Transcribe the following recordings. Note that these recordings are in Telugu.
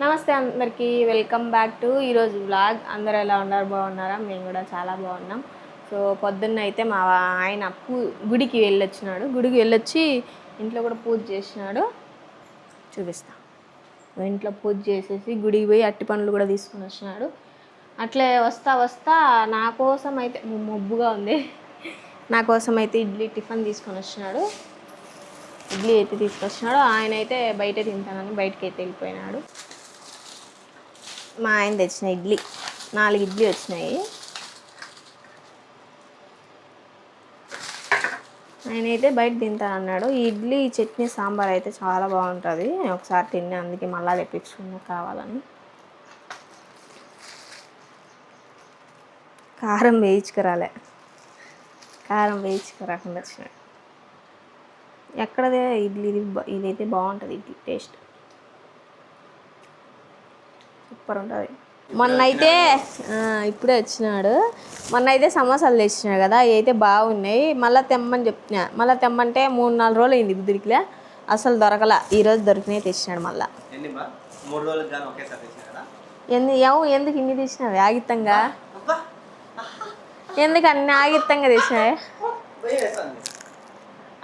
నమస్తే అందరికీ వెల్కమ్ బ్యాక్ టు ఈరోజు వ్లాగ్. అందరూ ఎలా ఉన్నారు? బాగున్నారా? మేము కూడా చాలా బాగున్నాం. సో పొద్దున్న అయితే మా ఆయన గుడికి వెళ్ళొచ్చినాడు. గుడికి వెళ్ళొచ్చి ఇంట్లో కూడా పూజ చేసినాడు. చూపిస్తా. ఇంట్లో పూజ చేసేసి గుడికి పోయి అట్టి పండ్లు కూడా తీసుకుని వచ్చినాడు. అట్లే వస్తా నా కోసం అయితే మబ్బుగా ఉంది. నా కోసం అయితే ఇడ్లీ టిఫిన్ తీసుకొని వచ్చినాడు. ఇడ్లీ అయితే తీసుకొచ్చినాడు. ఆయన అయితే బయట తింటానని బయటకి అయితే వెళ్ళిపోయినాడు. మా ఆయన తెచ్చిన ఇడ్లీ 4 ఇడ్లీ వచ్చినాయి. ఆయన అయితే బయట తింటానన్నాడు. ఈ ఇడ్లీ చట్నీ సాంబార్ అయితే చాలా బాగుంటుంది. ఒకసారి తిన్నా, అందుకే మళ్ళీ తెప్పించుకున్నా కావాలని. కారం వేయించుకురాలే, కారం వేయించుకురాకుండా వచ్చినాడు. ఎక్కడదే ఇడ్లీ ఇదైతే బాగుంటుంది. ఇడ్లీ టేస్ట్ సూపర్ ఉంటుంది. మొన్నైతే ఇప్పుడే వచ్చినాడు. మొన్నైతే సమోసాలు తెచ్చినాడు కదా, అవి అయితే బాగున్నాయి. మళ్ళీ తెమ్మని చెప్తున్నా. మళ్ళీ తెమ్మంటే 3-4 రోజులు అయింది దొరికిలే, అసలు దొరకలా. ఈరోజు దొరికినాయి తెచ్చినాడు. మళ్ళీ ఎందుకు ఇన్ని తెచ్చినావు? ఆగిత్తంగా ఎందుకు అన్ని ఆగిత్తంగా తెచ్చినాయి?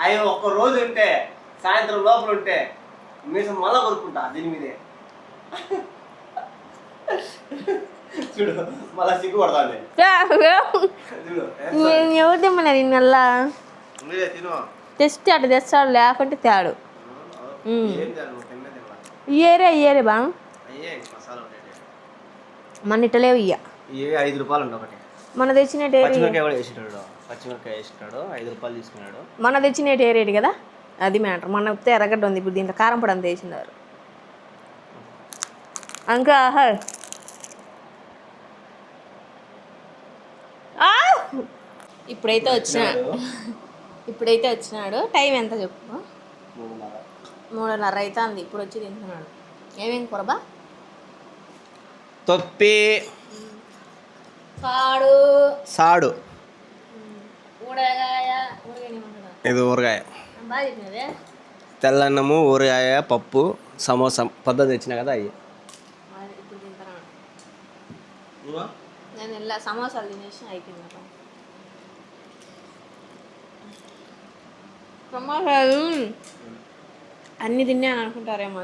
అవి ఒక్క రోజు ఉంటే సాయంత్రం లోపల ఉంటే మీసం మళ్ళా కొరుకుంటా దీని మీదే. చూడు మళ్ళా సిగ్గు పడతాను. ఎవరు తెమ్మన్నారు ఇన్నల్లా? తెస్తే అటు తెస్తాడు, లేకుంటే తేడు. ఇయ్యరే బా మన ఇట్టలేవు. 5 రూపాయలు ఉండే ఒకటి. మన తెచ్చిన పచ్చిమిరకాయ వేసినాడు 5 రూపాయలు తీసుకున్నాడు. మన తెచ్చిన రేటు కదా, అది మ్యాటర్. మన ఉత్తే ఎర్రగడ్డ ఉంది, ఇప్పుడు దీంట్లో కారం పొడి అంత వేసినారు. ఇంకా ఇప్పుడైతే వచ్చినాడు. టైం ఎంత చెప్పు? 3:30 అవుతుంది. ఇప్పుడు వచ్చి తింటున్నాడు. ఏమేం కూరబా? తొప్పి సాడు ఇది ఊరగాయ, తెల్లన్నము, ఊరగాయ, పప్పు, సమోసా పొద్దున తెచ్చినా కదా అవి. ఇప్పుడు తింటున్నాడు. నేను ఇలా సమోసాలు తినేసి అయిపోయింది. సమోసాలు అన్నీ తిన్నాను అనుకుంటారేమో,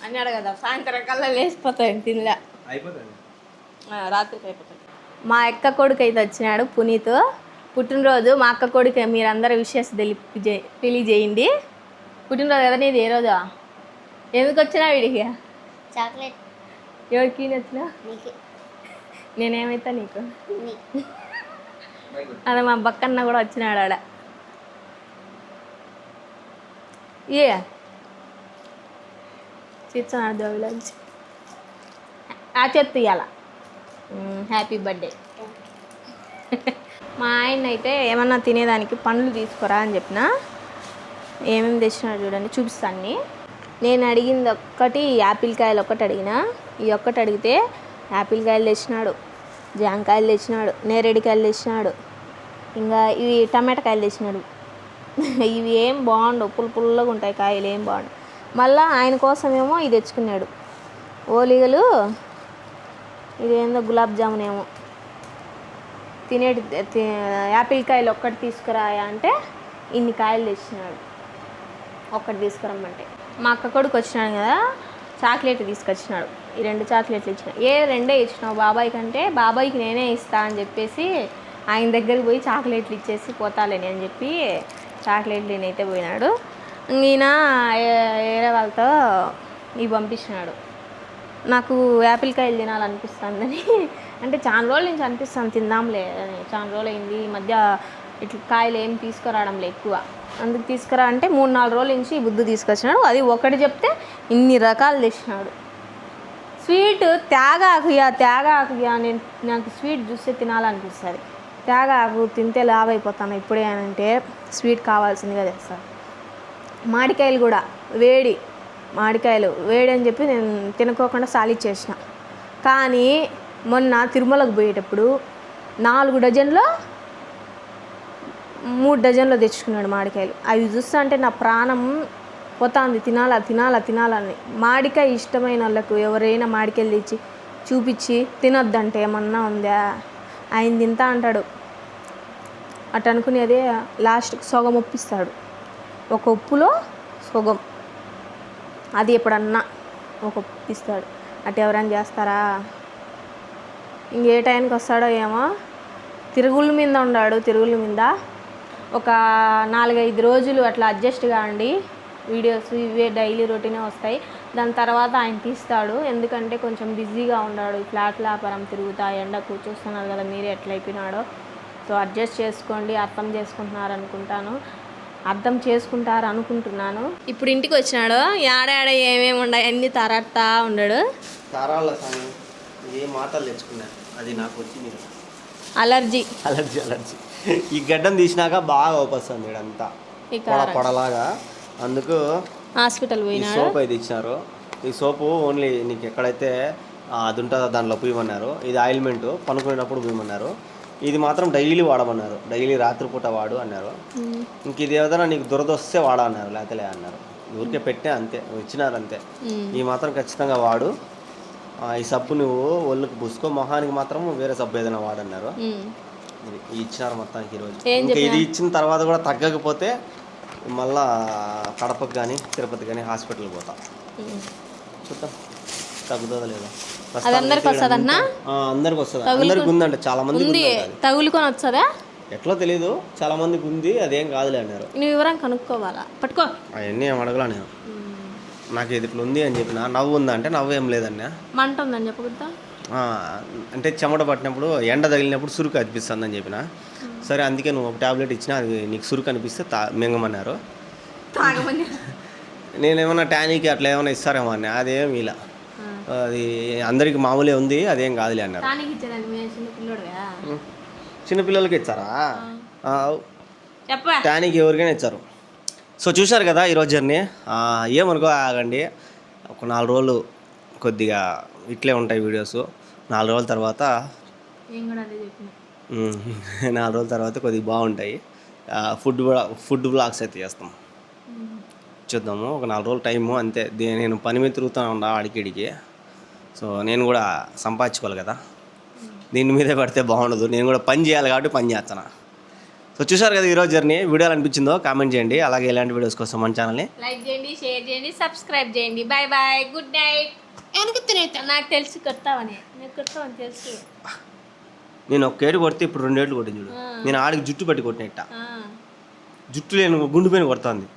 అన్నీ అడగదా? సాయంత్రం కల్లా లేచిపోతాయి తినలే, రాత్రికి అయిపోతాయి. మా అక్క కొడుకు అయితే వచ్చినాడు, పునీత్. పుట్టినరోజు మా అక్క కొడుకు. మీరందరూ విషెస్ తెలియజేయండి. పుట్టినరోజు కదా నీది. ఏ రోజా? ఎందుకు వచ్చినా వీడికి? చాక్లెట్. ఎవరికి వచ్చినా? నేనేమైతా నీకు? అదే మా బక్కన్న కూడా వచ్చినాడు ఆడ. చిచ్చాడు దోవిలోంచి ఆ చెత్త ఇవ్వాల. Happy birthday. మా ఆయన అయితే ఏమన్నా తినేదానికి పండ్లు తీసుకురా అని చెప్పిన. ఏమేమి తెచ్చినాడు చూడండి, చూపిస్తాను. నేను అడిగింది ఒక్కటి యాపిల్ కాయలు ఒక్కటి అడిగిన. ఈ ఒక్కటి అడిగితే యాపిల్ కాయలు తెచ్చినాడు, జాంకాయలు తెచ్చినాడు, నేరేడుకాయలు తెచ్చినాడు, ఇంకా ఇవి టమాటా కాయలు తెచ్చినాడు. ఇవి ఏం బాగుండవు, పుల్లగా ఉంటాయి కాయలు, ఏం బాగుండవు. మళ్ళీ ఆయన కోసమేమో ఇది తెచ్చుకున్నాడు, ఓలిగలు. ఇదేందో గులాబ్ జామున్ ఏమో. యాపిల్ కాయలు ఒక్కటి తీసుకురాయా అంటే ఇన్ని కాయలు తెచ్చినాడు. ఒక్కటి తీసుకురమ్మంటే. మా అక్క కొడుకు వచ్చినాడు కదా, చాక్లెట్ తీసుకొచ్చినాడు. ఈ 2 చాక్లెట్లు ఇచ్చినాడు. 2 ఇచ్చినావు బాబాయ్కి అంటే, బాబాయ్కి నేనే ఇస్తా అని చెప్పేసి ఆయన దగ్గరికి పోయి చాక్లెట్లు ఇచ్చేసి పోతాలేని అని చెప్పి చాక్లెట్లు నేనైతే పోయినాడు. ఈయన వేరే వాళ్ళతో ఇవి పంపించినాడు. నాకు యాపిల్ కాయలు తినాలనిపిస్తుందని, అంటే చాలా రోజుల నుంచి అనిపిస్తాను తిందాంలే, చాలా రోజులు అయింది ఈ మధ్య ఇట్లా కాయలు ఏం తీసుకురావడంలే ఎక్కువ, అందుకు తీసుకురా అంటే 3-4 రోజుల నుంచి ఈ బుద్ధు తీసుకొచ్చినాడు. అది ఒకటి చెప్తే ఇన్ని రకాలు తెచ్చినాడు. స్వీట్ తేగాకుయా నాకు స్వీట్ చూస్తే తినాలనిపిస్తుంది. తేగాకు తింటే లావ్ అయిపోతాను ఇప్పుడే అంటే స్వీట్ కావాల్సిందిగా తెస్తాను. మామిడికాయలు కూడా మామిడికాయలు వేడి అని చెప్పి నేను తినుకోకుండా సాలిచ్చేసిన. కానీ మొన్న తిరుమలకు పోయేటప్పుడు 4 డజన్లో 3 డజన్లు తెచ్చుకున్నాడు మామిడికాయలు. అవి చూస్తా అంటే నా ప్రాణం పోతాంది తినాలని. మామిడికాయ ఇష్టమైన వాళ్ళకు ఎవరైనా మామిడికాయలు తెచ్చి చూపించి తినొద్దంటే ఏమన్నా ఉందా? ఆయన తింటా అంటాడు. అటు అనుకునేదే లాస్ట్కి సగం ఒప్పిస్తాడు. ఒక ఉప్పులో సగం, అది ఎప్పుడన్నా ఒక ఒప్పిస్తాడు. అటు ఎవరైనా చేస్తారా? ఇంకే టైంకి వస్తాడో ఏమో. తిరుగుల మీద ఉన్నాడు. తిరుగుల మీద ఒక 4-5 రోజులు అట్లా అడ్జస్ట్ కాండి. వీడియోస్ ఇవే డైలీ రొటీనే వస్తాయి. దాని తర్వాత ఆయన తీస్తాడు. ఎందుకంటే కొంచెం బిజీగా ఉన్నాడు. ఫ్లాట్ వ్యాపారం తిరుగుతా ఎండకు చూస్తున్నారు కదా మీరే ఎట్లయిపోయినాడో. సో అడ్జస్ట్ చేసుకోండి. అర్థం చేసుకుంటారు అనుకుంటున్నాను. ఇప్పుడు ఇంటికి వచ్చినాడు. ఏడాడ ఏమేమి ఉన్నాయి అన్నీ తరాడుతూ ఉన్నాడు. తారాళ్ళ సామి ఏ మాటలు తెచ్చుకున్నా అది నాకు వచ్చింది. అలర్జీ. ఈ గడ్డం తీసినాక బాగా ఓపొస్తుంది ఇడంతా పొడలాగా. అందుకు హాస్పిటల్ పోయినాడు. సోప్ అయితే ఇచ్చినారు. ఈ సోపు ఓన్లీ నీకు ఎక్కడైతే అది ఉంటుందో దాంట్లో పూయమన్నారు. ఇది ఆయిల్మెంట్ పనుకునేటప్పుడు పూయమన్నారు. ఇది మాత్రం డైలీ వాడమన్నారు. డైలీ రాత్రిపూట వాడు అన్నారు. ఇంక ఇది ఏదైనా నీకు దురదొస్తే వాడా అన్నారు. లేకపోతే అన్నారు. ఊరికే పెట్టే అంతే, ఇచ్చినారు అంతే. ఈ మాత్రం ఖచ్చితంగా వాడు. ఈ సబ్బు నువ్వు ఒళ్ళుకి పూసుకో, మొహానికి మాత్రం వేరే సబ్బు ఏదైనా వాడన్నారు. ఇది ఇచ్చినారు మొత్తానికి ఈరోజు. ఇంకా ఇది ఇచ్చిన తర్వాత కూడా తగ్గకపోతే మళ్ళా కడపకు కానీ తిరుపతి కానీ హాస్పిటల్కి పోతా. చూద్దాం తగ్గుతుందో లేదో. అందరికి వస్తుందన్నా? అందరికి వస్తుంది. అందరికి ఉందంటే చాలా మంది తగులుకొని వస్తుందా ఎట్లా తెలీదు. చాలా మందికి ఉంది, అదేం కాదులే అన్నారు. నువ్వు వివరం కనుక్కోవాలా? పట్టుకో. అవన్నీ ఏం అడగలా నేను. నాకు ఇది ఇట్లా ఉంది అని చెప్పిన. నవ్వు ఉందా అంటే నవ్వు ఏం లేదన్నా. మంట ఉందని చెప్పకూడదా? అంటే చెమట పట్టినప్పుడు ఎండ తగిలినప్పుడు సురుకు అనిపిస్తుంది అని చెప్పిన. సరే అందుకే నువ్వు ఒక టాబ్లెట్ ఇచ్చినా అది నీకు సురుకు అనిపిస్తే మింగమన్నారు. నేనేమన్నా టానిక్ అట్లా ఏమైనా ఇస్తారేమో అన్న. అదేం ఇలా అది అందరికి మామూలే ఉంది, అదేం కాదులే అన్నారు. చిన్నపిల్లలకి ఇచ్చారా? టానిక్ ఎవరికైనా ఇచ్చారు. సో చూశారు కదా ఈరోజు జర్నీ. ఏమనుకో ఆగండి. ఒక 4 రోజులు కొద్దిగా ఇట్లే ఉంటాయి వీడియోస్. 4 రోజుల తర్వాత 4 రోజుల తర్వాత కొద్దిగా బాగుంటాయి. ఫుడ్ బ్లాగ్స్ అయితే చేస్తాం. చూద్దాము. ఒక 4 రోజులు టైము అంతే. నేను పని మీద తిరుగుతూ ఉన్నా అడికిడికి. సో నేను కూడా సంపాదించుకోవాలి కదా, దీని మీదే పడితే బాగుండదు. నేను కూడా పని చేయాలి కాబట్టి పని చేస్తాను. సో చూసారు కదా ఈరోజు జర్నీ. వీడియో అనిపించిందో కామెంట్ చేయండి. అలాగే ఇలాంటి వీడియోస్ కోసం మన ఛానల్ని లైక్ చేయండి, షేర్ చేయండి, సబ్స్క్రైబ్ చేయండి. Bye bye, good night. నాకు తెలుసు కొడతావని, నీకు కొడతావని తెలుసు. నేను ఒక ఏడు కొడితే ఇప్పుడు 2 ఏళ్ళు కొట్టింది చూడు. నేను ఆడికి జుట్టు పట్టి కొట్టినట్ట. జుట్టు లేని గుండు పైన కొడుతుంది.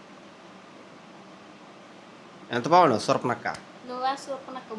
ఎంత బాగుండవు సొరపనక్క. నువ్వా సూపనక్క.